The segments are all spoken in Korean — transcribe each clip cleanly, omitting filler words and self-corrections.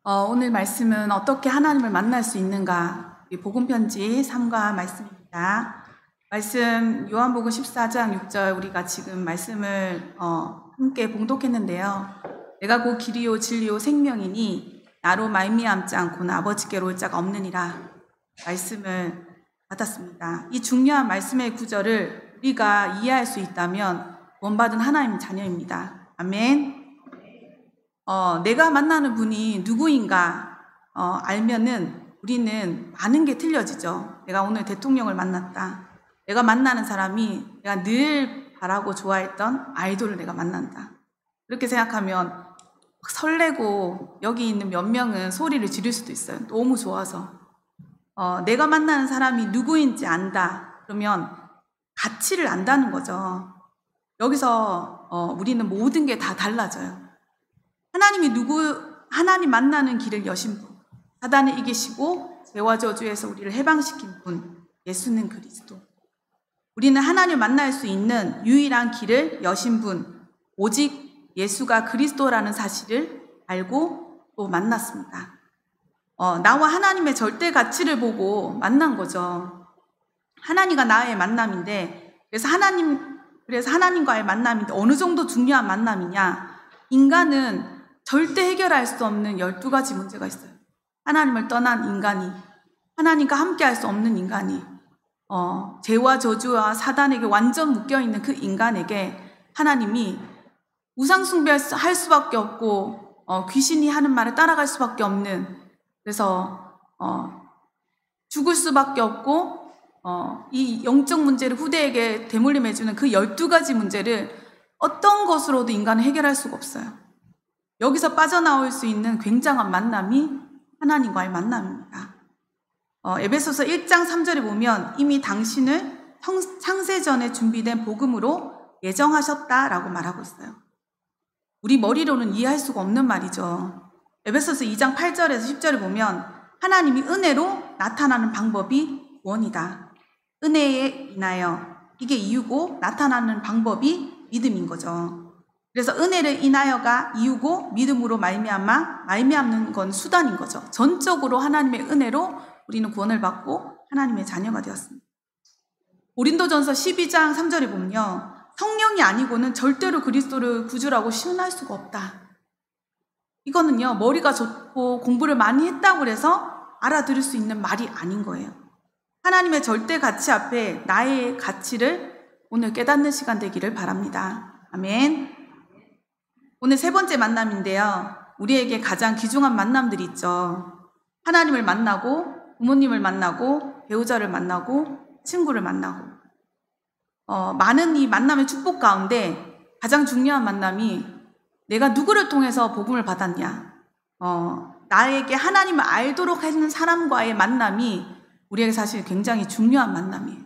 오늘 말씀은 어떻게 하나님을 만날 수 있는가? 우리 복음편지 3과 말씀입니다. 말씀 요한복음 14장 6절 우리가 지금 말씀을 함께 봉독했는데요. 내가 곧 길이요 진리요 생명이니 나로 말미암지 않고는 아버지께로 올 자가 없느니라 말씀을 받았습니다. 이 중요한 말씀의 구절을 우리가 이해할 수 있다면 원받은 하나님 자녀입니다. 아멘. 내가 만나는 분이 누구인가 알면은 우리는 많은 게 틀려지죠. 내가 오늘 대통령을 만났다. 내가 만나는 사람이 내가 늘 바라고 좋아했던 아이돌을 내가 만난다. 그렇게 생각하면 막 설레고 여기 있는 몇 명은 소리를 지를 수도 있어요. 너무 좋아서. 내가 만나는 사람이 누구인지 안다. 그러면 가치를 안다는 거죠. 여기서 우리는 모든 게 다 달라져요. 하나님 만나는 길을 여신 분, 사단을 이기시고 죄와 저주에서 우리를 해방시킨 분, 예수는 그리스도. 우리는 하나님을 만날 수 있는 유일한 길을 여신 분, 오직 예수가 그리스도라는 사실을 알고 또 만났습니다. 나와 하나님의 절대 가치를 보고 만난 거죠. 하나님과 나의 만남인데, 그래서 하나님과의 만남인데 어느 정도 중요한 만남이냐? 인간은 절대 해결할 수 없는 12가지 문제가 있어요. 하나님을 떠난 인간이, 하나님과 함께 할 수 없는 인간이, 죄와 저주와 사단에게 완전 묶여있는 그 인간에게 하나님이 우상숭배할 수밖에 없고 귀신이 하는 말을 따라갈 수밖에 없는, 그래서 죽을 수밖에 없고 이 영적 문제를 후대에게 대물림해주는 그 12가지 문제를 어떤 것으로도 인간은 해결할 수가 없어요. 여기서 빠져나올 수 있는 굉장한 만남이 하나님과의 만남입니다. 에베소서 1장 3절에 보면 이미 당신을 창세전에 준비된 복음으로 예정하셨다라고 말하고 있어요. 우리 머리로는 이해할 수가 없는 말이죠. 에베소서 2장 8절에서 10절에 보면 하나님이 은혜로 나타나는 방법이 원이다. 은혜에 인하여, 이게 이유고 나타나는 방법이 믿음인 거죠. 그래서 은혜를 인하여가 이유고 믿음으로 말미암는 건 수단인 거죠. 전적으로 하나님의 은혜로 우리는 구원을 받고 하나님의 자녀가 되었습니다. 고린도전서 12장 3절에 보면요, 성령이 아니고는 절대로 그리스도를 구주라고 시인할 수가 없다. 이거는요, 머리가 좋고 공부를 많이 했다고 해서 알아들을 수 있는 말이 아닌 거예요. 하나님의 절대 가치 앞에 나의 가치를 오늘 깨닫는 시간 되기를 바랍니다. 아멘. 오늘 세 번째 만남인데요. 우리에게 가장 귀중한 만남들이 있죠. 하나님을 만나고, 부모님을 만나고, 배우자를 만나고, 친구를 만나고. 많은 이 만남의 축복 가운데 가장 중요한 만남이 내가 누구를 통해서 복음을 받았냐. 나에게 하나님을 알도록 해주는 사람과의 만남이 우리에게 사실 굉장히 중요한 만남이에요.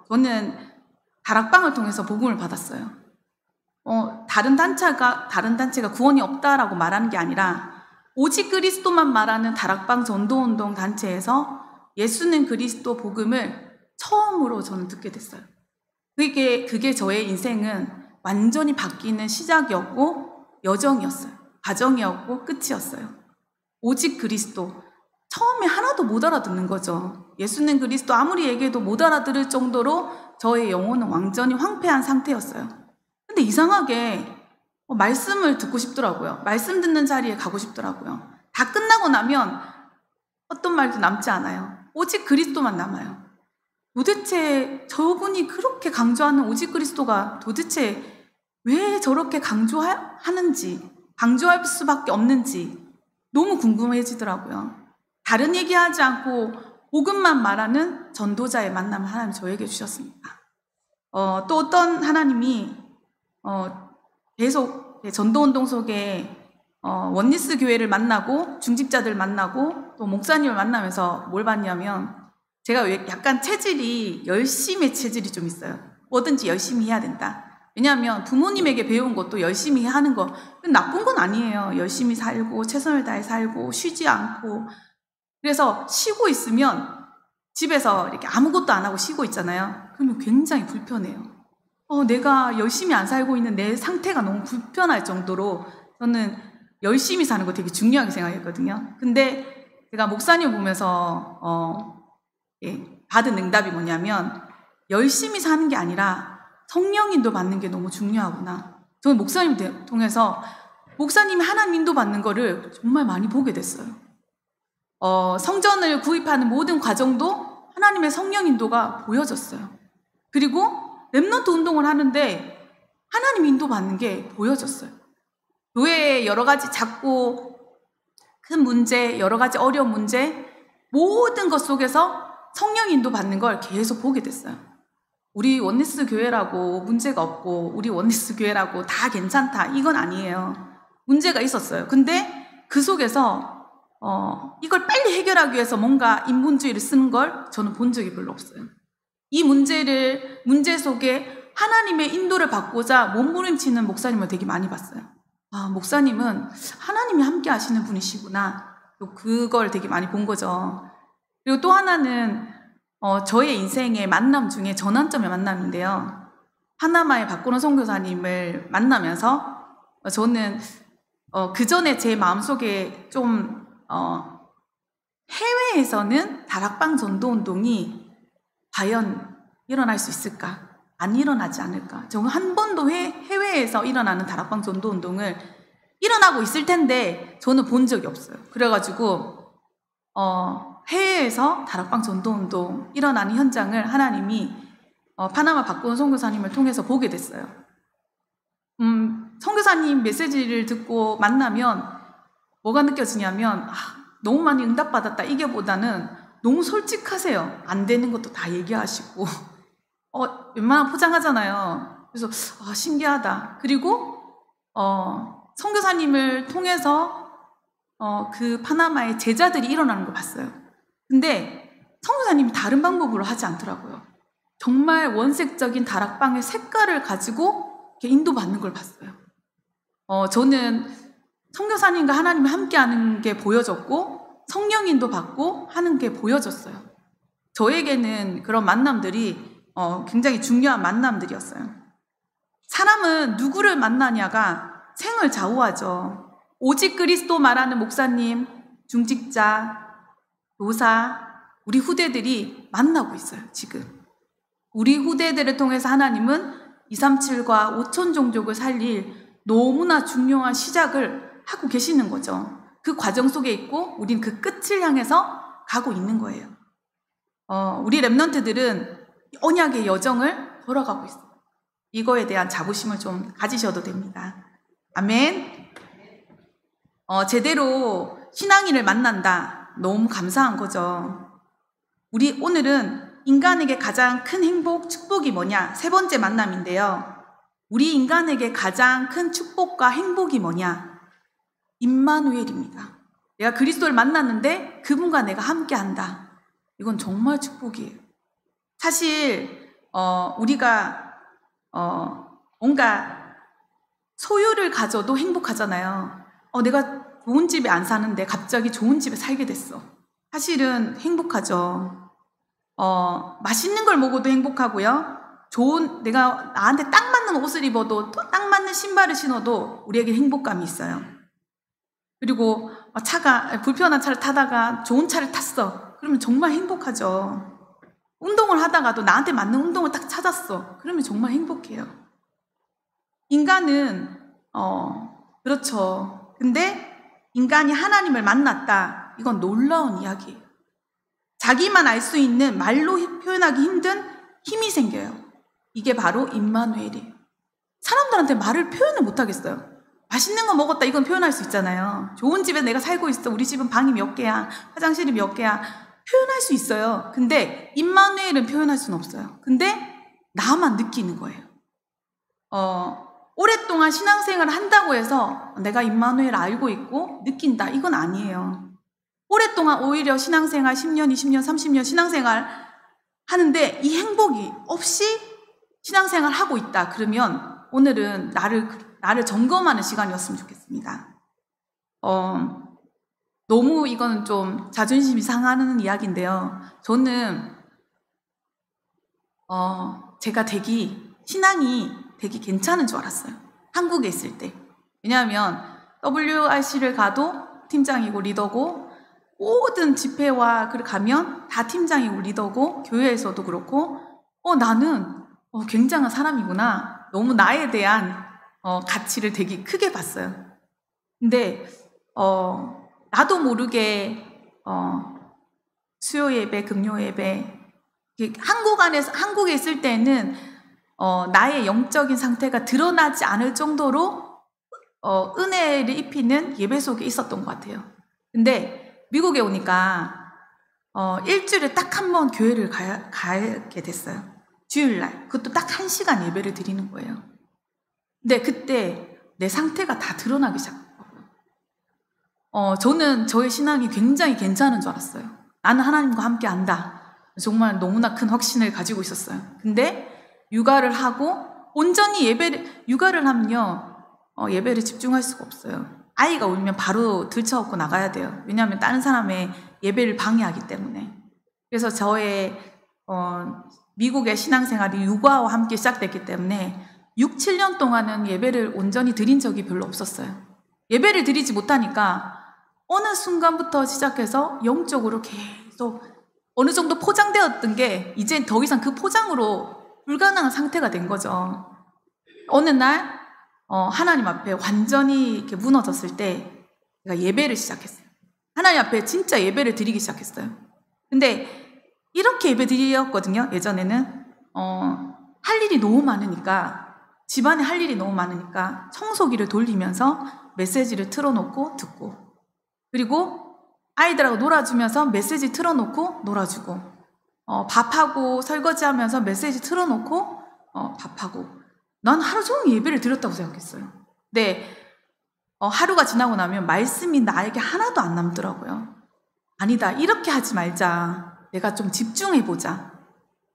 저는 다락방을 통해서 복음을 받았어요. 다른 단체가 구원이 없다라고 말하는 게 아니라 오직 그리스도만 말하는 다락방 전도운동 단체에서 예수는 그리스도 복음을 처음으로 저는 듣게 됐어요. 그게 저의 인생은 완전히 바뀌는 시작이었고 여정이었어요. 과정이었고 끝이었어요. 오직 그리스도. 처음에 하나도 못 알아듣는 거죠. 예수는 그리스도 아무리 얘기해도 못 알아들을 정도로 저의 영혼은 완전히 황폐한 상태였어요. 근데 이상하게 말씀을 듣고 싶더라고요. 말씀 듣는 자리에 가고 싶더라고요. 다 끝나고 나면 어떤 말도 남지 않아요. 오직 그리스도만 남아요. 도대체 저분이 그렇게 강조하는 오직 그리스도가 도대체 왜 저렇게 강조하는지, 강조할 수밖에 없는지 너무 궁금해지더라고요. 다른 얘기하지 않고 복음만 말하는 전도자의 만남을 하나님 저에게 주셨습니다. 또 어떤 하나님이 계속 전도운동 속에 원리스 교회를 만나고 중직자들 만나고 또 목사님을 만나면서 뭘 봤냐면, 제가 약간 열심의 체질이 좀 있어요. 뭐든지 열심히 해야 된다. 왜냐하면 부모님에게 배운 것도 열심히 하는 거 나쁜 건 아니에요. 열심히 살고 최선을 다해 살고 쉬지 않고. 그래서 쉬고 있으면 집에서 이렇게 아무것도 안 하고 쉬고 있잖아요. 그러면 굉장히 불편해요. 내가 열심히 안 살고 있는 내 상태가 너무 불편할 정도로 저는 열심히 사는 거 되게 중요하게 생각했거든요. 근데 제가 목사님 보면서 받은 응답이 뭐냐면 열심히 사는 게 아니라 성령 인도 받는 게 너무 중요하구나. 저는 목사님 통해서 목사님이 하나님 인도 받는 거를 정말 많이 보게 됐어요. 성전을 구입하는 모든 과정도 하나님의 성령 인도가 보여졌어요. 그리고 렘넌트 운동을 하는데 하나님 인도 받는 게 보여졌어요. 교회의 여러 가지 작고 큰 문제, 여러 가지 어려운 문제, 모든 것 속에서 성령 인도 받는 걸 계속 보게 됐어요. 우리 원리스 교회라고 문제가 없고 우리 원리스 교회라고 다 괜찮다 이건 아니에요. 문제가 있었어요. 근데 그 속에서 이걸 빨리 해결하기 위해서 뭔가 인본주의를 쓰는 걸 저는 본 적이 별로 없어요. 이 문제 속에 하나님의 인도를 받고자 몸부림치는 목사님을 되게 많이 봤어요. 아, 목사님은 하나님이 함께 하시는 분이시구나. 또 그걸 되게 많이 본 거죠. 그리고 또 하나는 저의 인생의 만남 중에 전환점의 만남인데요. 파나마의 박건호 선교사님을 만나면서 저는 그 전에 제 마음속에 좀 해외에서는 다락방 전도운동이 과연 일어날 수 있을까? 안 일어나지 않을까? 저는 한 번도 해외에서 일어나는 다락방 전도운동을 일어나고 있을 텐데 저는 본 적이 없어요. 그래가지고 해외에서 다락방 전도운동 일어나는 현장을 하나님이 파나마 박건호 선교사님을 통해서 보게 됐어요. 선교사님 메시지를 듣고 만나면 뭐가 느껴지냐면 너무 많이 응답받았다 이게보다는 너무 솔직하세요. 안 되는 것도 다 얘기하시고 웬만하면 포장하잖아요. 그래서 신기하다. 그리고 선교사님을 통해서 그 파나마의 제자들이 일어나는 걸 봤어요. 근데 선교사님이 다른 방법으로 하지 않더라고요. 정말 원색적인 다락방의 색깔을 가지고 이렇게 인도받는 걸 봤어요. 저는 선교사님과 하나님이 함께하는 게 보여졌고 성령 인도받고 하는 게 보여졌어요. 저에게는 그런 만남들이 굉장히 중요한 만남들이었어요. 사람은 누구를 만나냐가 생을 좌우하죠. 오직 그리스도 말하는 목사님, 중직자, 교사, 우리 후대들이 만나고 있어요, 지금. 우리 후대들을 통해서 하나님은 237과 5천 종족을 살릴 너무나 중요한 시작을 하고 계시는 거죠. 그 과정 속에 있고 우린 그 끝을 향해서 가고 있는 거예요. 우리 렘넌트들은 언약의 여정을 걸어가고 있어요. 이거에 대한 자부심을 좀 가지셔도 됩니다. 아멘. 제대로 신앙인을 만난다. 너무 감사한 거죠. 우리 오늘은 인간에게 가장 큰 행복, 축복이 뭐냐? 세 번째 만남인데요. 우리 인간에게 가장 큰 축복과 행복이 뭐냐? 임마누엘입니다. 내가 그리스도를 만났는데 그분과 내가 함께한다. 이건 정말 축복이에요. 사실 우리가 뭔가 소유를 가져도 행복하잖아요. 내가 좋은 집에 안 사는데 갑자기 좋은 집에 살게 됐어. 사실은 행복하죠. 맛있는 걸 먹어도 행복하고요. 내가 나한테 딱 맞는 옷을 입어도 딱 맞는 신발을 신어도 우리에게 행복감이 있어요. 그리고 불편한 차를 타다가 좋은 차를 탔어. 그러면 정말 행복하죠. 운동을 하다가도 나한테 맞는 운동을 딱 찾았어. 그러면 정말 행복해요. 인간은 그렇죠. 근데 인간이 하나님을 만났다. 이건 놀라운 이야기예요. 자기만 알 수 있는 말로 표현하기 힘든 힘이 생겨요. 이게 바로 임마누엘이에요. 사람들한테 말을 표현을 못 하겠어요. 맛있는 거 먹었다 이건 표현할 수 있잖아요. 좋은 집에 내가 살고 있어. 우리 집은 방이 몇 개야. 화장실이 몇 개야. 표현할 수 있어요. 근데 임마누엘은 표현할 수는 없어요. 근데 나만 느끼는 거예요. 오랫동안 신앙생활을 한다고 해서 내가 임마누엘 알고 있고 느낀다. 이건 아니에요. 오랫동안 오히려 신앙생활 10년, 20년, 30년 신앙생활 하는데 이 행복이 없이 신앙생활 하고 있다. 그러면 오늘은 나를 점검하는 시간이었으면 좋겠습니다. 너무 이건 좀 자존심이 상하는 이야기인데요. 저는 제가 신앙이 되게 괜찮은 줄 알았어요. 한국에 있을 때. 왜냐하면 WRC를 가도 팀장이고 리더고, 모든 집회와 가면 다 팀장이고 리더고, 교회에서도 그렇고, 나는 굉장한 사람이구나. 너무 나에 대한 가치를 되게 크게 봤어요. 근데 나도 모르게 수요 예배, 금요 예배, 한국에 있을 때는 나의 영적인 상태가 드러나지 않을 정도로 은혜를 입히는 예배 속에 있었던 것 같아요. 근데 미국에 오니까 일주일에 딱 한 번 교회를 가게 됐어요. 주일날. 그것도 딱 1시간 예배를 드리는 거예요. 근데 그때 내 상태가 다 드러나기 시작했어요. 저는 저의 신앙이 굉장히 괜찮은 줄 알았어요. 나는 하나님과 함께 한다. 정말 너무나 큰 확신을 가지고 있었어요. 근데 육아를 하고 온전히 육아를 하면요, 예배를 집중할 수가 없어요. 아이가 울면 바로 들쳐업고 나가야 돼요. 왜냐하면 다른 사람의 예배를 방해하기 때문에. 그래서 저의 미국의 신앙생활이 육아와 함께 시작됐기 때문에 6, 7년 동안은 예배를 온전히 드린 적이 별로 없었어요. 예배를 드리지 못하니까 어느 순간부터 시작해서 영적으로 계속 어느 정도 포장되었던 게 이제 더 이상 그 포장으로 불가능한 상태가 된 거죠. 어느 날 하나님 앞에 완전히 이렇게 무너졌을 때 제가 예배를 시작했어요. 하나님 앞에 진짜 예배를 드리기 시작했어요. 근데 이렇게 예배 드렸거든요. 예전에는 할 일이 너무 많으니까, 집안에 할 일이 너무 많으니까 청소기를 돌리면서 메시지를 틀어놓고 듣고, 그리고 아이들하고 놀아주면서 메시지 틀어놓고 놀아주고, 밥하고 설거지하면서 메시지 틀어놓고 밥하고. 난 하루 종일 예배를 드렸다고 생각했어요. 근데 하루가 지나고 나면 말씀이 나에게 하나도 안 남더라고요. 아니다, 이렇게 하지 말자. 내가 좀 집중해보자.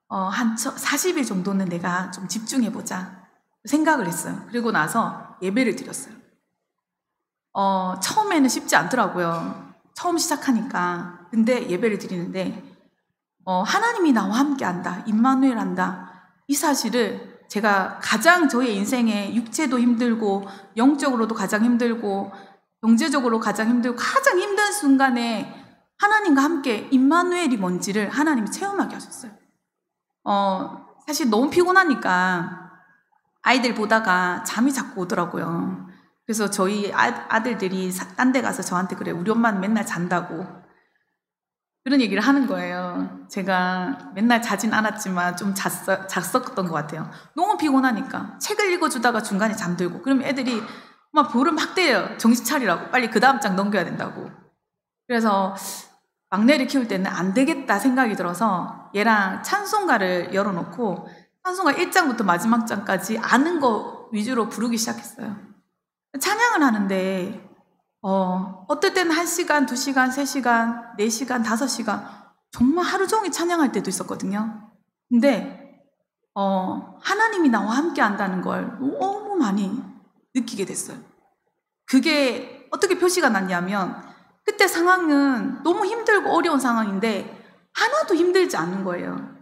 한 40일 정도는 내가 좀 집중해보자 생각을 했어요. 그리고 나서 예배를 드렸어요. 처음에는 쉽지 않더라고요. 처음 시작하니까. 근데 예배를 드리는데 하나님이 나와 함께 한다, 임마누엘 한다, 이 사실을 제가 가장 저의 인생에 육체도 힘들고 영적으로도 가장 힘들고 경제적으로 가장 힘들고 가장 힘든 순간에 하나님과 함께 임마누엘이 뭔지를 하나님이 체험하게 하셨어요. 사실 너무 피곤하니까 아이들 보다가 잠이 자꾸 오더라고요. 그래서 저희 아들들이 딴 데 가서 저한테 그래, 우리 엄마는 맨날 잔다고 그런 얘기를 하는 거예요. 제가 맨날 자진 않았지만 좀 잤었던 것 같아요. 너무 피곤하니까 책을 읽어주다가 중간에 잠들고, 그러면 애들이 막 볼을 막 때려요. 정신 차리라고, 빨리 그 다음 장 넘겨야 된다고. 그래서 막내를 키울 때는 안 되겠다 생각이 들어서 얘랑 찬송가를 열어놓고 찬송가 1장부터 마지막 장까지 아는 거 위주로 부르기 시작했어요. 찬양을 하는데 어떨 때는 1시간, 2시간, 3시간, 4시간, 5시간 정말 하루 종일 찬양할 때도 있었거든요. 근데 하나님이 나와 함께 한다는 걸 너무 많이 느끼게 됐어요. 그게 어떻게 표시가 났냐면, 그때 상황은 너무 힘들고 어려운 상황인데 하나도 힘들지 않은 거예요.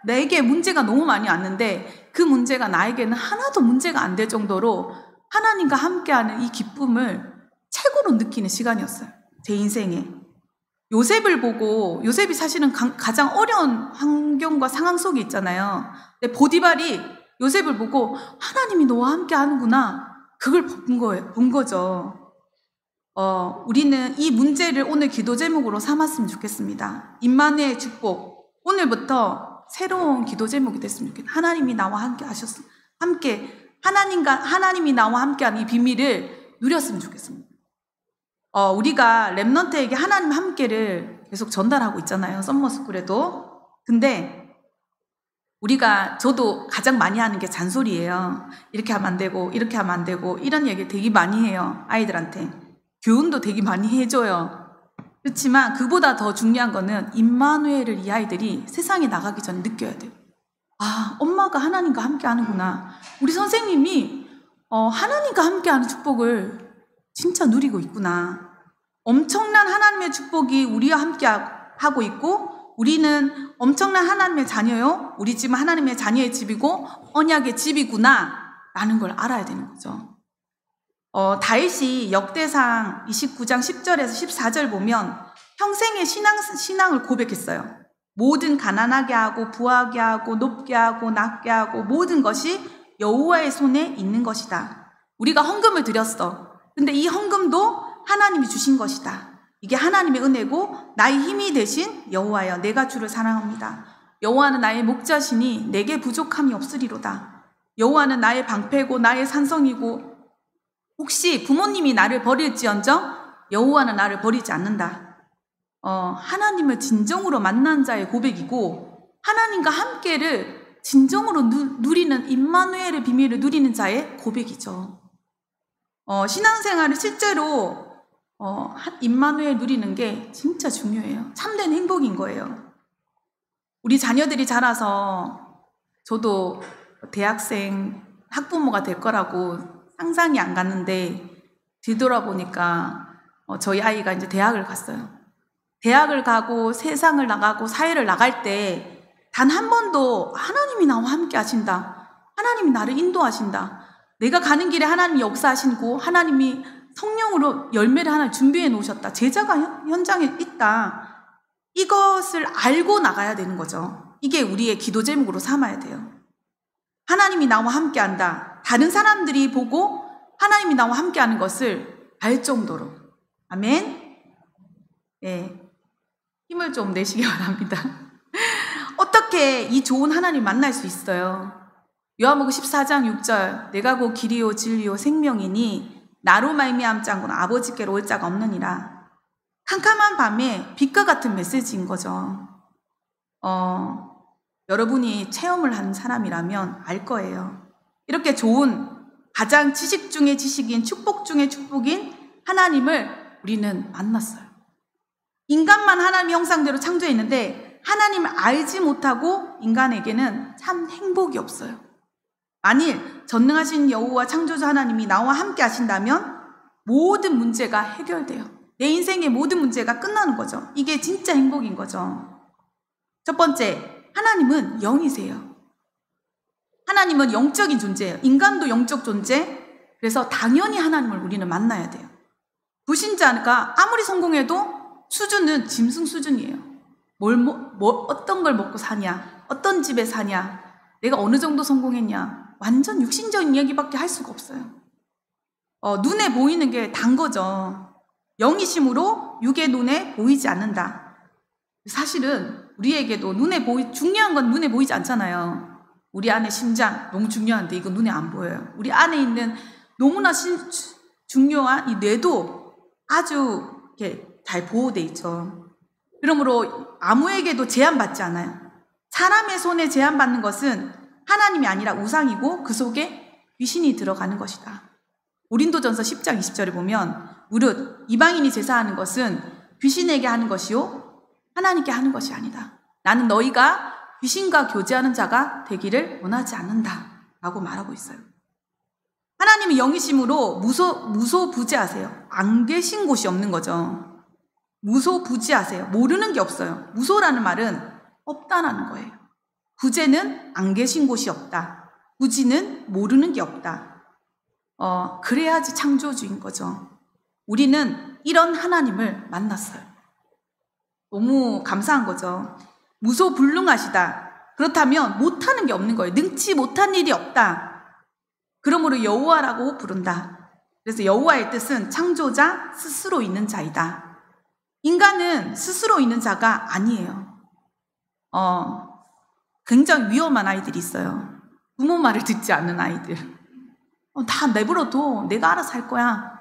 내게 문제가 너무 많이 왔는데 그 문제가 나에게는 하나도 문제가 안 될 정도로 하나님과 함께하는 이 기쁨을 최고로 느끼는 시간이었어요. 제 인생에. 요셉을 보고, 요셉이 사실은 가장 어려운 환경과 상황 속에 있잖아요. 근데 보디발이 요셉을 보고 하나님이 너와 함께 하는구나, 그걸 본 거죠. 우리는 이 문제를 오늘 기도 제목으로 삼았으면 좋겠습니다. 임마누엘 축복. 오늘부터 새로운 기도 제목이 됐으면 좋겠어요. 하나님이 나와 함께 하나님이 나와 함께하는 이 비밀을 누렸으면 좋겠습니다. 우리가 랩넌트에게 하나님 함께를 계속 전달하고 있잖아요. 썸머스쿨에도. 근데 저도 가장 많이 하는 게 잔소리예요. 이렇게 하면 안 되고, 이렇게 하면 안 되고, 이런 얘기 되게 많이 해요. 아이들한테. 교훈도 되게 많이 해줘요. 그렇지만 그보다 더 중요한 거는 임마누엘을 이 아이들이 세상에 나가기 전에 느껴야 돼요. 아, 엄마가 하나님과 함께 하는구나. 우리 선생님이 하나님과 함께 하는 축복을 진짜 누리고 있구나. 엄청난 하나님의 축복이 우리와 함께 하고 있고, 우리는 엄청난 하나님의 자녀요, 우리 집은 하나님의 자녀의 집이고 언약의 집이구나 라는 걸 알아야 되는 거죠. 다윗이 역대상 29장 10절에서 14절 보면 평생의 신앙을 고백했어요. 모든 가난하게 하고 부하게 하고 높게 하고 낮게 하고 모든 것이 여호와의 손에 있는 것이다. 우리가 헌금을 드렸어. 근데 이 헌금도 하나님이 주신 것이다. 이게 하나님의 은혜고 나의 힘이 되신 여호와여 내가 주를 사랑합니다. 여호와는 나의 목자시니 내게 부족함이 없으리로다. 여호와는 나의 방패고 나의 산성이고 혹시 부모님이 나를 버릴지언정 여호와는 나를 버리지 않는다. 하나님을 진정으로 만난 자의 고백이고 하나님과 함께를 진정으로 누리는 임마누엘의 비밀을 누리는 자의 고백이죠. 신앙생활을 실제로 임마누엘 누리는 게 진짜 중요해요. 참된 행복인 거예요. 우리 자녀들이 자라서 저도 대학생 학부모가 될 거라고 상상이 안 갔는데 뒤돌아보니까 저희 아이가 이제 대학을 갔어요. 대학을 가고 세상을 나가고 사회를 나갈 때 단 한 번도 하나님이 나와 함께 하신다. 하나님이 나를 인도하신다. 내가 가는 길에 하나님이 역사하시고 하나님이 성령으로 열매를 하나 준비해 놓으셨다. 제자가 현장에 있다. 이것을 알고 나가야 되는 거죠. 이게 우리의 기도 제목으로 삼아야 돼요. 하나님이 나와 함께 한다. 다른 사람들이 보고 하나님이 나와 함께 하는 것을 알 정도로. 아멘. 네. 힘을 좀 내시기 바랍니다. 어떻게 이 좋은 하나님 만날 수 있어요? 요한복음 14장 6절 내가 곧 길이요 진리요 생명이니 나로 말미암지 않고는 아버지께로 올 자가 없느니라. 캄캄한 밤에 빛과 같은 메시지인 거죠. 여러분이 체험을 한 사람이라면 알 거예요. 이렇게 좋은 가장 지식 중에 지식인 축복 중에 축복인 하나님을 우리는 만났어요. 인간만 하나님의 형상대로 창조했는데 하나님을 알지 못하고 인간에게는 참 행복이 없어요. 만일 전능하신 여호와 창조자 하나님이 나와 함께 하신다면 모든 문제가 해결돼요. 내 인생의 모든 문제가 끝나는 거죠. 이게 진짜 행복인 거죠. 첫 번째, 하나님은 영이세요. 하나님은 영적인 존재예요. 인간도 영적 존재. 그래서 당연히 하나님을 우리는 만나야 돼요. 불신자가 아무리 성공해도 수준은 짐승 수준이에요. 어떤 걸 먹고 사냐, 어떤 집에 사냐, 내가 어느 정도 성공했냐, 완전 육신적인 이야기밖에 할 수가 없어요. 눈에 보이는 게 단 거죠. 영이심으로 육의 눈에 보이지 않는다. 사실은 우리에게도 중요한 건 눈에 보이지 않잖아요. 우리 안에 심장 너무 중요한데 이거 눈에 안 보여요. 우리 안에 있는 너무나 중요한 이 뇌도 아주 이렇게 잘 보호돼 있죠. 그러므로 아무에게도 제한받지 않아요. 사람의 손에 제한받는 것은 하나님이 아니라 우상이고 그 속에 귀신이 들어가는 것이다. 고린도전서 10장 20절에 보면 무릇 이방인이 제사하는 것은 귀신에게 하는 것이요 하나님께 하는 것이 아니다. 나는 너희가 귀신과 교제하는 자가 되기를 원하지 않는다 라고 말하고 있어요. 하나님이 영이심으로 무소부지하세요. 안 계신 곳이 없는 거죠. 무소부지하세요. 모르는 게 없어요. 무소라는 말은 없다라는 거예요. 부재는 안 계신 곳이 없다. 부지는 모르는 게 없다. 그래야지 창조주인 거죠. 우리는 이런 하나님을 만났어요. 너무 감사한 거죠. 무소불능하시다. 그렇다면 못하는 게 없는 거예요. 능치 못한 일이 없다. 그러므로 여호와라고 부른다. 그래서 여호와의 뜻은 창조자 스스로 있는 자이다. 인간은 스스로 있는 자가 아니에요. 굉장히 위험한 아이들이 있어요. 부모 말을 듣지 않는 아이들. 다 내버려둬. 내가 알아서 할 거야.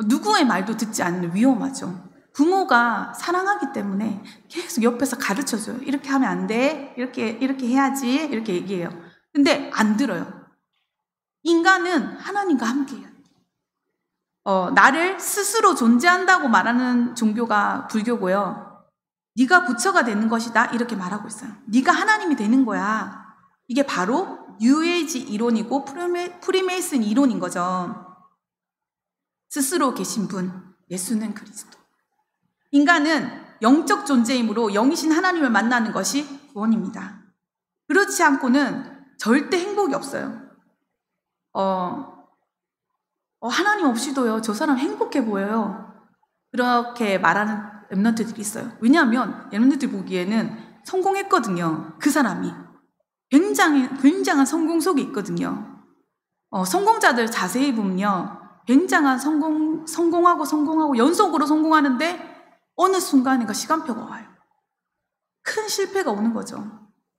누구의 말도 듣지 않는 위험하죠. 부모가 사랑하기 때문에 계속 옆에서 가르쳐줘요. 이렇게 하면 안 돼. 이렇게 해야지. 이렇게 얘기해요. 근데 안 들어요. 인간은 하나님과 함께해요. 나를 스스로 존재한다고 말하는 종교가 불교고요. 네가 부처가 되는 것이다 이렇게 말하고 있어요. 네가 하나님이 되는 거야. 이게 바로 뉴에이지 이론이고 프리메이슨 이론인 거죠. 스스로 계신 분, 예수는 그리스도. 인간은 영적 존재이므로 영이신 하나님을 만나는 것이 구원입니다. 그렇지 않고는 절대 행복이 없어요. 하나님 없이도요, 저 사람 행복해 보여요. 그렇게 말하는 랩런트들이 있어요. 왜냐하면 랩런트들 보기에는 성공했거든요. 그 사람이. 굉장한 성공 속에 있거든요. 성공자들 자세히 보면요, 굉장한 성공하고 연속으로 성공하는데 어느 순간인가 시간표가 와요. 큰 실패가 오는 거죠.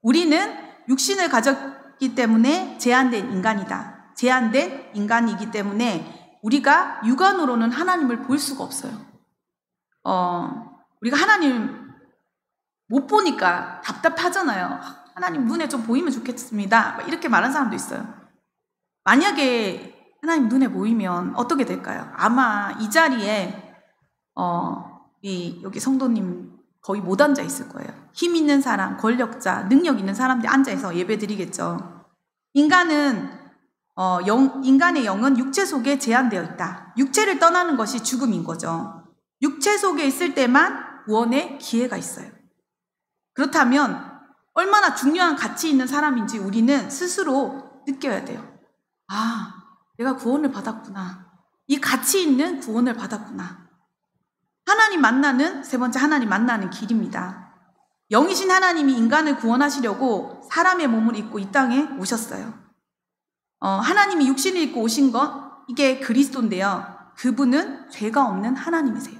우리는 육신을 가졌기 때문에 제한된 인간이다. 제한된 인간이기 때문에 우리가 육안으로는 하나님을 볼 수가 없어요. 우리가 하나님 못 보니까 답답하잖아요. 하나님 눈에 좀 보이면 좋겠습니다. 이렇게 말하는 사람도 있어요. 만약에 하나님 눈에 보이면 어떻게 될까요? 아마 이 자리에 여기 성도님 거의 못 앉아 있을 거예요. 힘 있는 사람, 권력자, 능력 있는 사람들이 앉아서 예배 드리겠죠. 인간의 영은 육체 속에 제한되어 있다. 육체를 떠나는 것이 죽음인 거죠. 육체 속에 있을 때만 구원의 기회가 있어요. 그렇다면 얼마나 중요한 가치 있는 사람인지 우리는 스스로 느껴야 돼요. 아, 내가 구원을 받았구나. 이 가치 있는 구원을 받았구나. 세 번째 하나님 만나는 길입니다. 영이신 하나님이 인간을 구원하시려고 사람의 몸을 입고 이 땅에 오셨어요. 하나님이 육신을 입고 오신 이게 그리스도인데요. 그분은 죄가 없는 하나님이세요.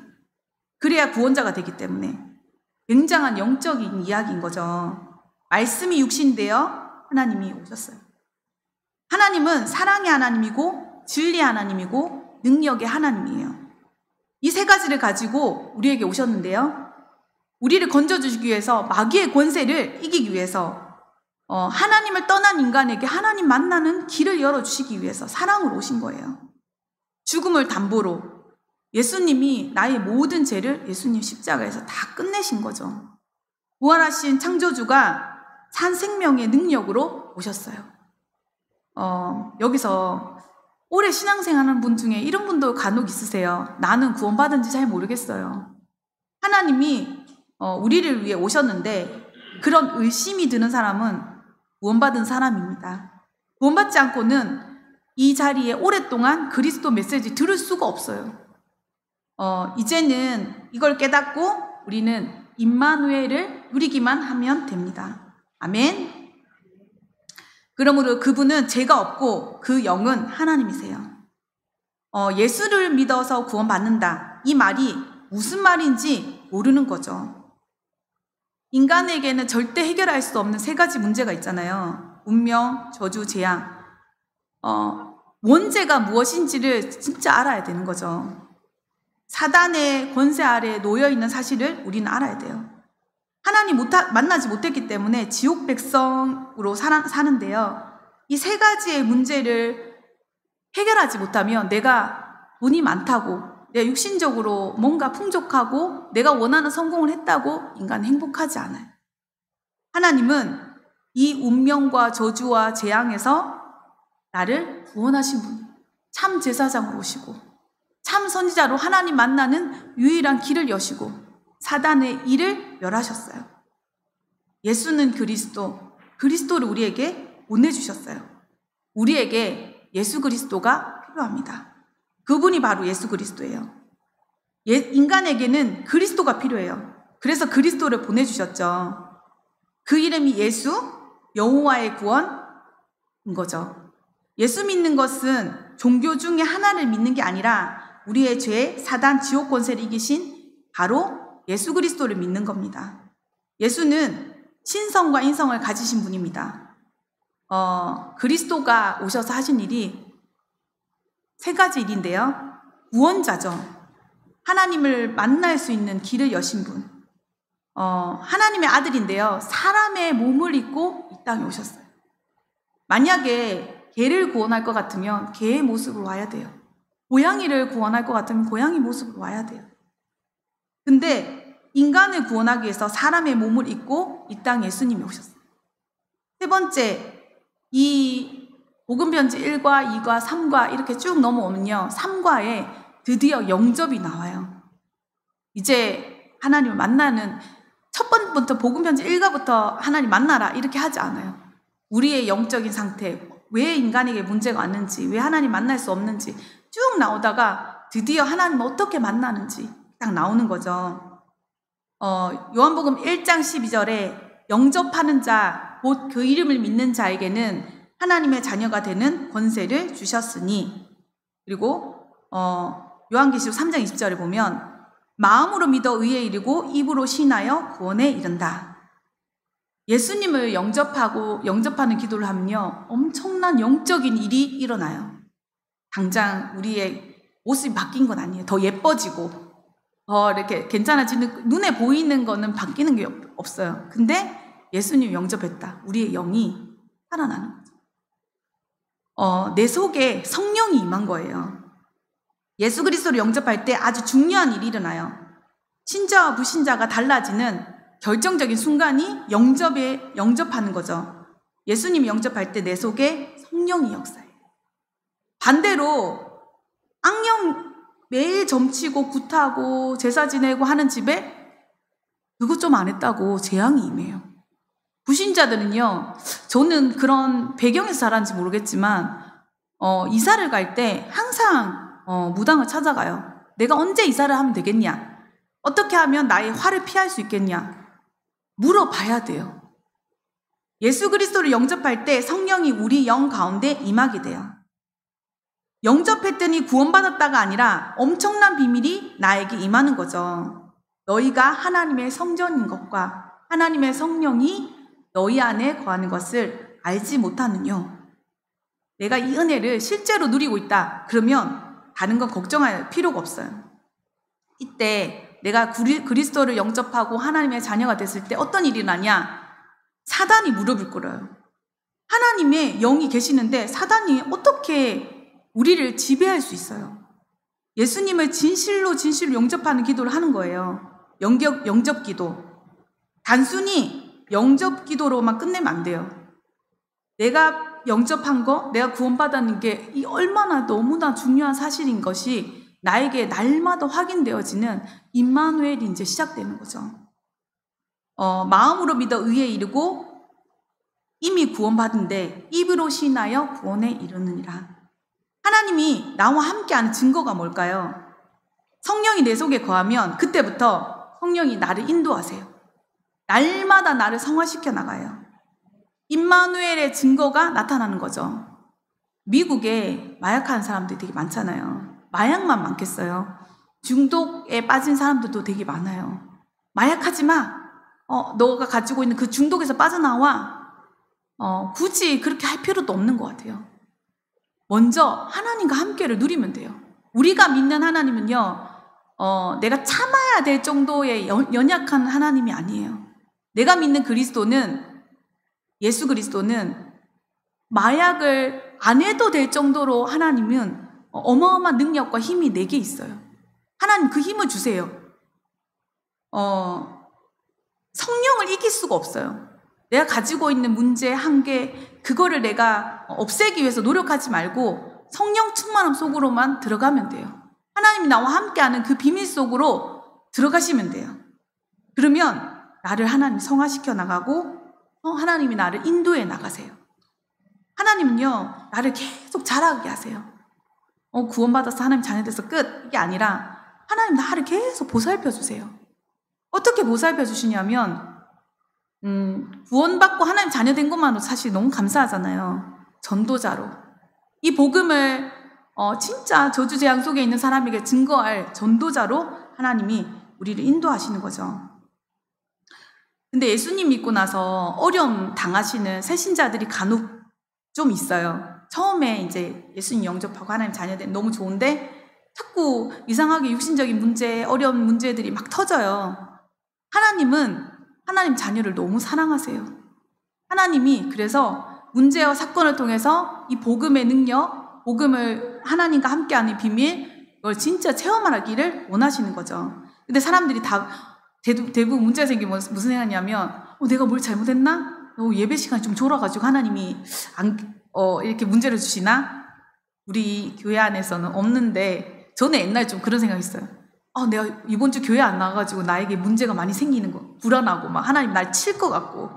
그래야 구원자가 되기 때문에 굉장한 영적인 이야기인 거죠. 말씀이 육신되어 하나님이 오셨어요. 하나님은 사랑의 하나님이고 진리의 하나님이고 능력의 하나님이에요. 이 세 가지를 가지고 우리에게 오셨는데요. 우리를 건져주시기 위해서, 마귀의 권세를 이기기 위해서, 하나님을 떠난 인간에게 하나님 만나는 길을 열어주시기 위해서 사랑으로 오신 거예요. 죽음을 담보로 예수님이 나의 모든 죄를 예수님 십자가에서 다 끝내신 거죠. 부활하신 창조주가 산 생명의 능력으로 오셨어요. 여기서 오래 신앙생활하는 분 중에 이런 분도 간혹 있으세요. 나는 구원받은지 잘 모르겠어요. 하나님이 우리를 위해 오셨는데 그런 의심이 드는 사람은 구원받은 사람입니다. 구원받지 않고는 이 자리에 오랫동안 그리스도 메시지 들을 수가 없어요. 이제는 이걸 깨닫고 우리는 임마누엘을 누리기만 하면 됩니다. 아멘. 그러므로 그분은 죄가 없고 그 영은 하나님이세요. 예수를 믿어서 구원받는다. 이 말이 무슨 말인지 모르는 거죠. 인간에게는 절대 해결할 수 없는 세 가지 문제가 있잖아요. 운명, 저주, 재앙. 원죄가 무엇인지를 진짜 알아야 되는 거죠. 사단의 권세 아래에 놓여있는 사실을 우리는 알아야 돼요. 하나님 만나지 못했기 때문에 지옥 백성으로 사는데요. 이 세 가지의 문제를 해결하지 못하면 내가 돈이 많다고, 내가 육신적으로 뭔가 풍족하고 내가 원하는 성공을 했다고 인간은 행복하지 않아요. 하나님은 이 운명과 저주와 재앙에서 나를 구원하신 분, 참 제사장으로 오시고 참 선지자로 하나님 만나는 유일한 길을 여시고 사단의 일을 멸하셨어요. 예수는 그리스도를 우리에게 보내주셨어요. 우리에게 예수 그리스도가 필요합니다. 그분이 바로 예수 그리스도예요. 인간에게는 그리스도가 필요해요. 그래서 그리스도를 보내주셨죠. 그 이름이 예수, 여호와의 구원인 거죠. 예수 믿는 것은 종교 중에 하나를 믿는 게 아니라 우리의 죄, 사단, 지옥 권세를 이기신 바로 예수 그리스도를 믿는 겁니다. 예수는 신성과 인성을 가지신 분입니다. 그리스도가 오셔서 하신 일이 세 가지 일인데요. 구원자죠. 하나님을 만날 수 있는 길을 여신 분. 하나님의 아들인데요. 사람의 몸을 입고 이 땅에 오셨어요. 만약에 개를 구원할 것 같으면 개의 모습으로 와야 돼요. 고양이를 구원할 것 같으면 고양이 모습으로 와야 돼요. 근데 인간을 구원하기 위해서 사람의 몸을 입고 이 땅에 예수님이 오셨어요. 세 번째, 이 복음편지 1과 2과 3과 이렇게 쭉 넘어오면요. 3과에 드디어 영접이 나와요. 이제 하나님을 만나는 첫 번부터 복음편지 1과부터 하나님 만나라 이렇게 하지 않아요. 우리의 영적인 상태, 왜 인간에게 문제가 왔는지, 왜 하나님 만날 수 없는지 쭉 나오다가 드디어 하나님을 어떻게 만나는지 딱 나오는 거죠. 요한복음 1장 12절에 영접하는 자, 곧 그 이름을 믿는 자에게는 하나님의 자녀가 되는 권세를 주셨으니, 그리고 요한계시록 3장 20절에 보면 마음으로 믿어 의에 이르고 입으로 신하여 구원에 이른다. 예수님을 영접하는 기도를 하면요, 엄청난 영적인 일이 일어나요. 당장 우리의 모습이 바뀐 건 아니에요. 더 예뻐지고 더 이렇게 괜찮아지는, 눈에 보이는 거는 바뀌는 게 없어요. 근데 예수님 영접했다, 우리의 영이 살아나는 거죠. 내 속에 성령이 임한 거예요. 예수 그리스도를 영접할 때 아주 중요한 일이 일어나요. 신자와 불신자가 달라지는 결정적인 순간이 영접하는 거죠. 예수님 영접할 때 내 속에 성령이 역사해요. 반대로 악령 매일 점치고 굿하고 제사 지내고 하는 집에 그것 좀 안 했다고 재앙이 임해요. 불신자들은요, 저는 그런 배경에서 자란지 모르겠지만 이사를 갈 때 항상 무당을 찾아가요. 내가 언제 이사를 하면 되겠냐? 어떻게 하면 나의 화를 피할 수 있겠냐? 물어봐야 돼요. 예수 그리스도를 영접할 때 성령이 우리 영 가운데 임하게 돼요. 영접했더니 구원받았다가 아니라 엄청난 비밀이 나에게 임하는 거죠. 너희가 하나님의 성전인 것과 하나님의 성령이 너희 안에 거하는 것을 알지 못하느뇨. 내가 이 은혜를 실제로 누리고 있다, 그러면 다른 건 걱정할 필요가 없어요. 이때 내가 그리스도를 영접하고 하나님의 자녀가 됐을 때 어떤 일이 나냐? 사단이 무릎을 꿇어요. 하나님의 영이 계시는데 사단이 어떻게 우리를 지배할 수 있어요? 예수님을 진실로 영접하는 기도를 하는 거예요. 영접 기도. 단순히 영접 기도로만 끝내면 안 돼요. 내가 영접한 거, 내가 구원받았는 게 이 얼마나 너무나 중요한 사실인 것이 나에게 날마다 확인되어지는 임마누엘이 이제 시작되는 거죠. 마음으로 믿어 의에 이르고 이미 구원받은데 입으로 신하여 구원에 이르느니라. 하나님이 나와 함께하는 증거가 뭘까요? 성령이 내 속에 거하면 그때부터 성령이 나를 인도하세요. 날마다 나를 성화시켜 나가요. 임마누엘의 증거가 나타나는 거죠. 미국에 마약하는 사람들이 되게 많잖아요. 마약만 많겠어요. 중독에 빠진 사람들도 되게 많아요. 마약하지 마. 너가 가지고 있는 그 중독에서 빠져나와. 굳이 그렇게 할 필요도 없는 것 같아요. 먼저 하나님과 함께를 누리면 돼요. 우리가 믿는 하나님은요, 내가 참아야 될 정도의 연약한 하나님이 아니에요. 내가 믿는 그리스도는, 예수 그리스도는 마약을 안 해도 될 정도로 하나님은 어마어마한 능력과 힘이 내게 있어요. 하나님 그 힘을 주세요. 성령을 이길 수가 없어요. 내가 가지고 있는 문제, 한계, 그거를 내가 없애기 위해서 노력하지 말고 성령 충만함 속으로만 들어가면 돼요. 하나님이 나와 함께하는 그 비밀 속으로 들어가시면 돼요. 그러면 나를 하나님 성화시켜 나가고 하나님이 나를 인도해 나가세요. 하나님은요, 나를 계속 자라게 하세요. 구원받아서 하나님 자녀 돼서 끝, 이게 아니라 하나님 나를 계속 보살펴 주세요. 어떻게 보살펴 주시냐면 구원받고 하나님 자녀 된 것만으로 사실 너무 감사하잖아요. 전도자로 이 복음을 진짜 저주재앙 속에 있는 사람에게 증거할 전도자로 하나님이 우리를 인도하시는 거죠. 근데 예수님 믿고 나서 어려움 당하시는 새신자들이 간혹 좀 있어요. 처음에 이제 예수님 영접하고 하나님 자녀 된 너무 좋은데 자꾸 이상하게 육신적인 문제, 어려운 문제들이 막 터져요. 하나님은 하나님 자녀를 너무 사랑하세요. 하나님이 그래서 문제와 사건을 통해서 이 복음의 능력, 복음을 하나님과 함께하는 비밀, 이걸 진짜 체험하기를 원하시는 거죠. 근데 사람들이 다 대부분 문제가 생기면 무슨 생각이냐면 내가 뭘 잘못했나? 예배 시간이 좀 졸아가지고 하나님이 이렇게 문제를 주시나? 우리 교회 안에서는 없는데 저는 옛날에 좀 그런 생각이 있어요. 내가 이번 주 교회 안 나가가지고 나에게 문제가 많이 생기는 거, 불안하고 막 하나님 날 칠 것 같고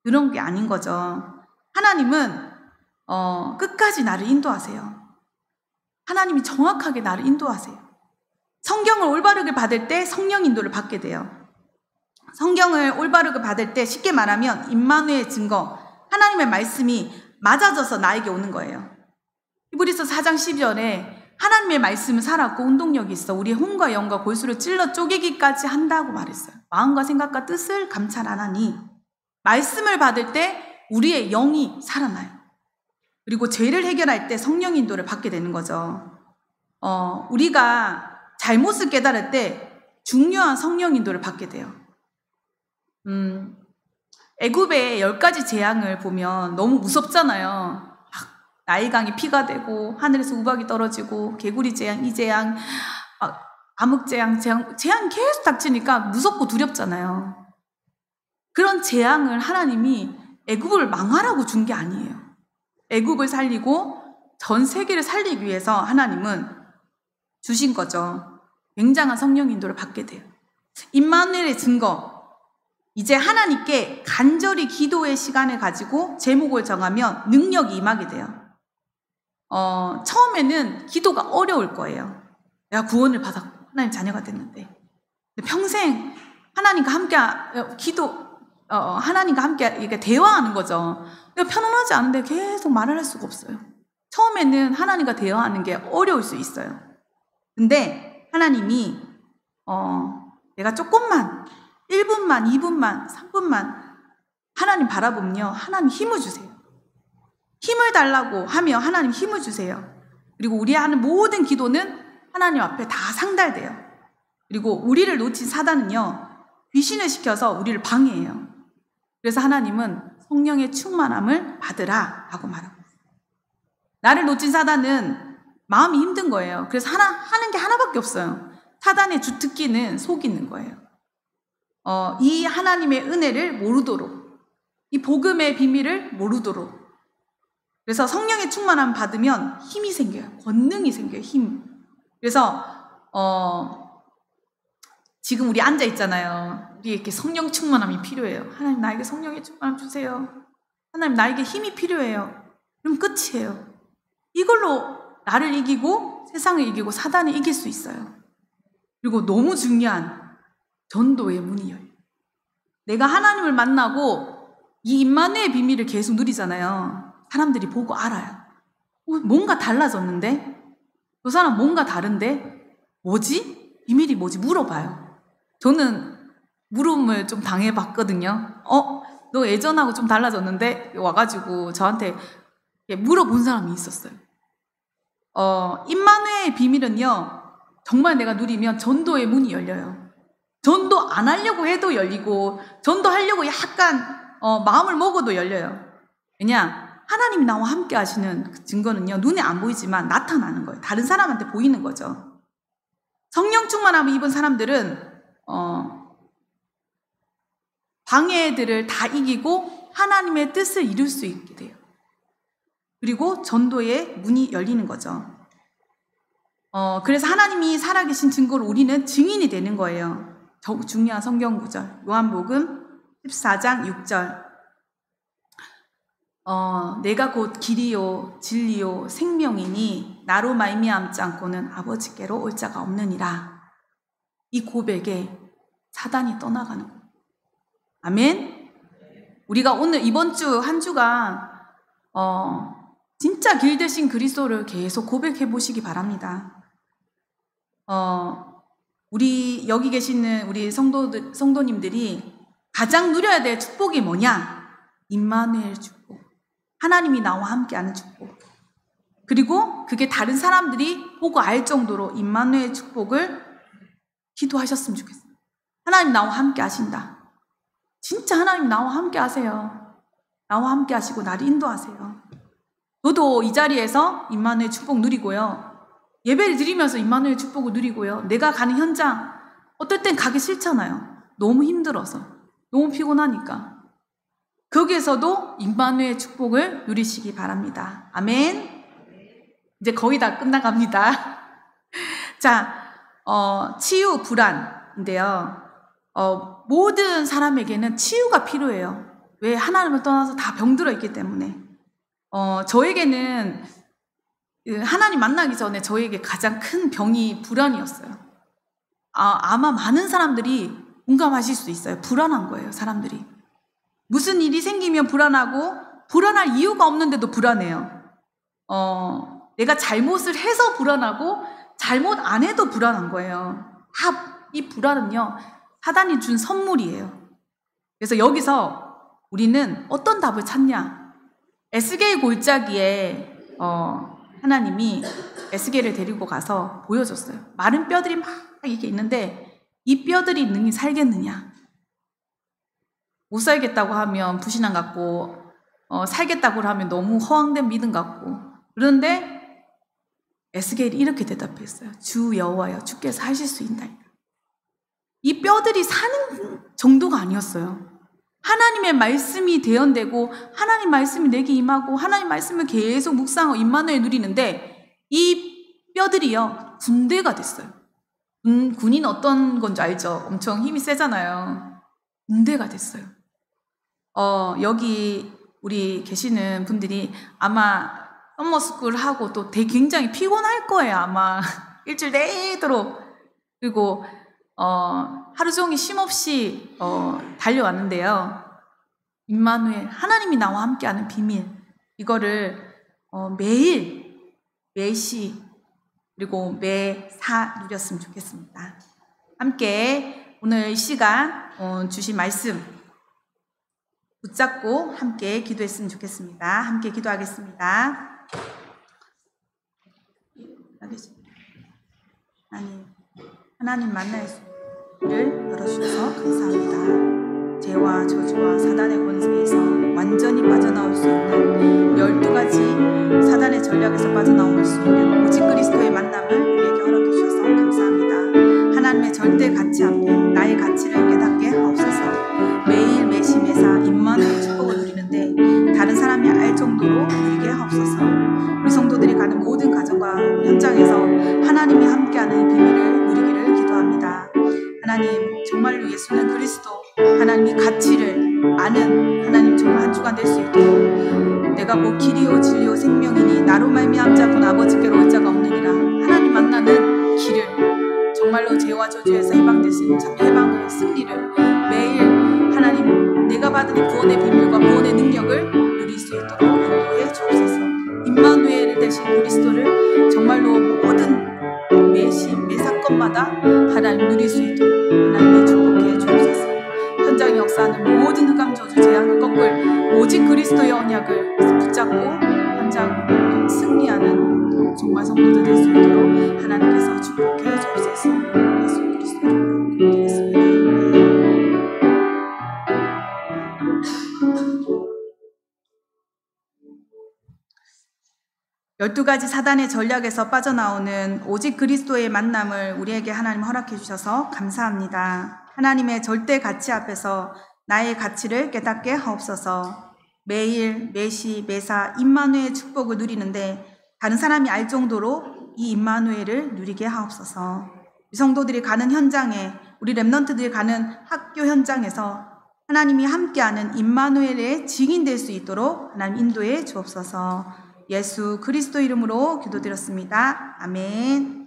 그런 게 아닌 거죠. 하나님은 끝까지 나를 인도하세요. 하나님이 정확하게 나를 인도하세요. 성경을 올바르게 받을 때 성령 인도를 받게 돼요. 성경을 올바르게 받을 때 쉽게 말하면 임마누엘 증거, 하나님의 말씀이 맞아져서 나에게 오는 거예요. 히브리서 4장 12절에 하나님의 말씀은 살았고 운동력이 있어 우리의 혼과 영과 골수를 찔러 쪼개기까지 한다고 말했어요. 마음과 생각과 뜻을 감찰하나니, 말씀을 받을 때 우리의 영이 살아나요. 그리고 죄를 해결할 때 성령 인도를 받게 되는 거죠. 우리가 잘못을 깨달을 때 중요한 성령 인도를 받게 돼요. 애굽의 10가지 재앙을 보면 너무 무섭잖아요. 나일강이 피가 되고 하늘에서 우박이 떨어지고 개구리 재앙, 이 재앙, 암흑 재앙 계속 닥치니까 무섭고 두렵잖아요. 그런 재앙을 하나님이 애굽을 망하라고 준 게 아니에요. 애굽을 살리고 전 세계를 살리기 위해서 하나님은 주신 거죠. 굉장한 성령 인도를 받게 돼요. 임마누엘의 증거, 이제 하나님께 간절히 기도의 시간을 가지고 제목을 정하면 능력이 임하게 돼요. 처음에는 기도가 어려울 거예요. 내가 구원을 받았고 하나님 자녀가 됐는데 평생 하나님과 함께 하나님과 함께 이렇게 대화하는 거죠. 내가 편안하지 않은데 계속 말을 할 수가 없어요. 처음에는 하나님과 대화하는 게 어려울 수 있어요. 근데 하나님이 내가 조금만 1분만 2분만 3분만 하나님 바라보면요, 하나님 힘을 주세요. 힘을 달라고 하며 하나님 힘을 주세요. 그리고 우리 하는 모든 기도는 하나님 앞에 다 상달돼요. 그리고 우리를 놓친 사단은요, 귀신을 시켜서 우리를 방해해요. 그래서 하나님은 성령의 충만함을 받으라 라고 말합니다. 나를 놓친 사단은 마음이 힘든 거예요. 그래서 하는 게 하나밖에 없어요. 사단의 주특기는 속이는 거예요. 이 하나님의 은혜를 모르도록, 이 복음의 비밀을 모르도록. 그래서 성령의 충만함을 받으면 힘이 생겨요. 권능이 생겨요. 힘. 그래서 지금 우리 앉아 있잖아요. 우리에게 성령 충만함이 필요해요. 하나님, 나에게 성령의 충만함 주세요. 하나님, 나에게 힘이 필요해요. 그럼 끝이에요. 이걸로 나를 이기고 세상을 이기고 사단을 이길 수 있어요. 그리고 너무 중요한 전도의 문이 열려요. 내가 하나님을 만나고 이 임마누엘의 비밀을 계속 누리잖아요. 사람들이 보고 알아요. 뭔가 달라졌는데? 저 사람 뭔가 다른데? 뭐지? 비밀이 뭐지? 물어봐요. 저는 물음을 좀 당해봤거든요. 너 예전하고 좀 달라졌는데? 와가지고 저한테 물어본 사람이 있었어요. 임마누엘의 비밀은요, 정말 내가 누리면 전도의 문이 열려요. 전도 안 하려고 해도 열리고, 전도하려고 약간 마음을 먹어도 열려요. 왜냐? 하나님이 나와 함께 하시는 그 증거는요, 눈에 안 보이지만 나타나는 거예요. 다른 사람한테 보이는 거죠. 성령 충만함을 입은 사람들은 방해들을 다 이기고 하나님의 뜻을 이룰 수 있게 돼요. 그리고 전도의 문이 열리는 거죠. 그래서 하나님이 살아계신 증거로 우리는 증인이 되는 거예요. 중요한 성경 구절, 요한복음 14장 6절. 내가 곧 길이요 진리요 생명이니 나로 말미암지 않고는 아버지께로 올 자가 없느니라. 이 고백에 사단이 떠나가는 거예요. 아멘. 우리가 오늘 이번 주 한 주간 진짜 길 대신 그리스도를 계속 고백해 보시기 바랍니다. 우리 여기 계시는 우리 성도님들이 가장 누려야 될 축복이 뭐냐? 임마누엘 축복. 하나님이 나와 함께하는 축복. 그리고 그게 다른 사람들이 보고 알 정도로 임마누엘 축복을 기도하셨으면 좋겠어요. 하나님 나와 함께 하신다. 진짜 하나님 나와 함께 하세요. 나와 함께 하시고 나를 인도하세요. 저도 이 자리에서 임마누엘 축복 누리고요. 예배를 드리면서 임마누엘 축복을 누리고요. 내가 가는 현장, 어떨 땐 가기 싫잖아요. 너무 힘들어서. 너무 피곤하니까. 거기에서도 임마누엘 축복을 누리시기 바랍니다. 아멘. 이제 거의 다 끝나갑니다. 자, 치유 불안인데요. 모든 사람에게는 치유가 필요해요. 왜? 하나님을 떠나서 다 병들어 있기 때문에. 저에게는 하나님 만나기 전에 저에게 가장 큰 병이 불안이었어요. 아마 많은 사람들이 공감하실 수 있어요. 불안한 거예요, 사람들이. 무슨 일이 생기면 불안하고, 불안할 이유가 없는데도 불안해요. 내가 잘못을 해서 불안하고, 잘못 안 해도 불안한 거예요. 이 불안은요, 사단이 준 선물이에요. 그래서 여기서 우리는 어떤 답을 찾냐? 에스겔 골짜기에 하나님이 에스겔을 데리고 가서 보여줬어요. 마른 뼈들이 막 이게 있는데 이 뼈들이 능히 살겠느냐? 못 살겠다고 하면 불신앙 같고, 살겠다고 하면 너무 허황된 믿음 같고. 그런데 에스겔이 이렇게 대답했어요. 주 여호와여, 주께서 하실 수 있나이다. 이 뼈들이 사는 정도가 아니었어요. 하나님의 말씀이 대언되고 하나님 말씀이 내게 임하고 하나님 말씀을 계속 묵상하고 임마누엘 누리는데 이 뼈들이요, 군대가 됐어요. 군인 어떤 건지 알죠? 엄청 힘이 세잖아요. 군대가 됐어요. 여기 우리 계시는 분들이 아마 썸머스쿨 하고 또 굉장히 피곤할 거예요. 아마 일주일 내도록. 그리고 하루 종일 쉼없이 달려왔는데요. 임마누엘, 하나님이 나와 함께하는 비밀, 이거를 매일, 매시, 그리고 매사 누렸으면 좋겠습니다. 함께 오늘 이 시간 주신 말씀 붙잡고 함께 기도했으면 좋겠습니다. 함께 기도하겠습니다. 하나님 만날 수를 열어주셔서 감사합니다. 죄와 저주와 사단의 권세에서 완전히 빠져나올 수 있는 12가지 사단의 전략에서 빠져나올 수 있는 오직 그리스도의 만남을 우리에게 허락해 주셔서 감사합니다. 하나님의 절대 가치 앞에 나의 가치를 깨닫게 하옵소서. 매일 매시 매사 임마누엘 축복을 누리는데 다른 사람이 알 정도로 누리게 하옵소서. 우리 성도들이 가는 모든 가정과 현장에서 하나님이 함께하는 비밀을 누리기를 기도합니다. 하나님, 정말로 예수는 그리스도, 하나님의 가치를 아는 하나님 정말 한 주간 될 수 있도록 내가 뭐 길이요 진리요 생명이니 나로 말미암 자 본 아버지께로 올 자가 없느니라. 하나님 만나는 길을, 정말로 죄와 저주에서 해방될 수 있는 참 해방의 승리를 매일 하나님 내가 받은 이 구원의 비밀과 구원의 능력을 누릴 수 있도록 인도해 주옵소서. 임마누엘을 대신 그리스도를 정말로 모든 매시 매사건마다 하나님 누릴 수 있도록 하나님의 축복해 주옵소서. 현장에 역사하는 모든 흑암 저주 재앙을 꺾을 오직 그리스도의 언약을 붙잡고 현장 승리하는 정말 성도들 될 수 있도록 하나님께서 축복해 주옵소서. 예수 그리스도의 이름으로 기도드리겠습니다. 12가지 사단의 전략에서 빠져나오는 오직 그리스도의 만남을 우리에게 하나님 허락해 주셔서 감사합니다. 하나님의 절대 가치 앞에서 나의 가치를 깨닫게 하옵소서. 매일 매시 매사 임마누엘 축복을 누리는데 다른 사람이 알 정도로 이 임마누엘을 누리게 하옵소서. 우리 성도들이 가는 현장에, 우리 렘넌트들이 가는 학교 현장에서 하나님이 함께하는 임마누엘의 증인될 수 있도록 하나님 인도해 주옵소서. 예수 그리스도 이름으로 기도드렸습니다. 아멘.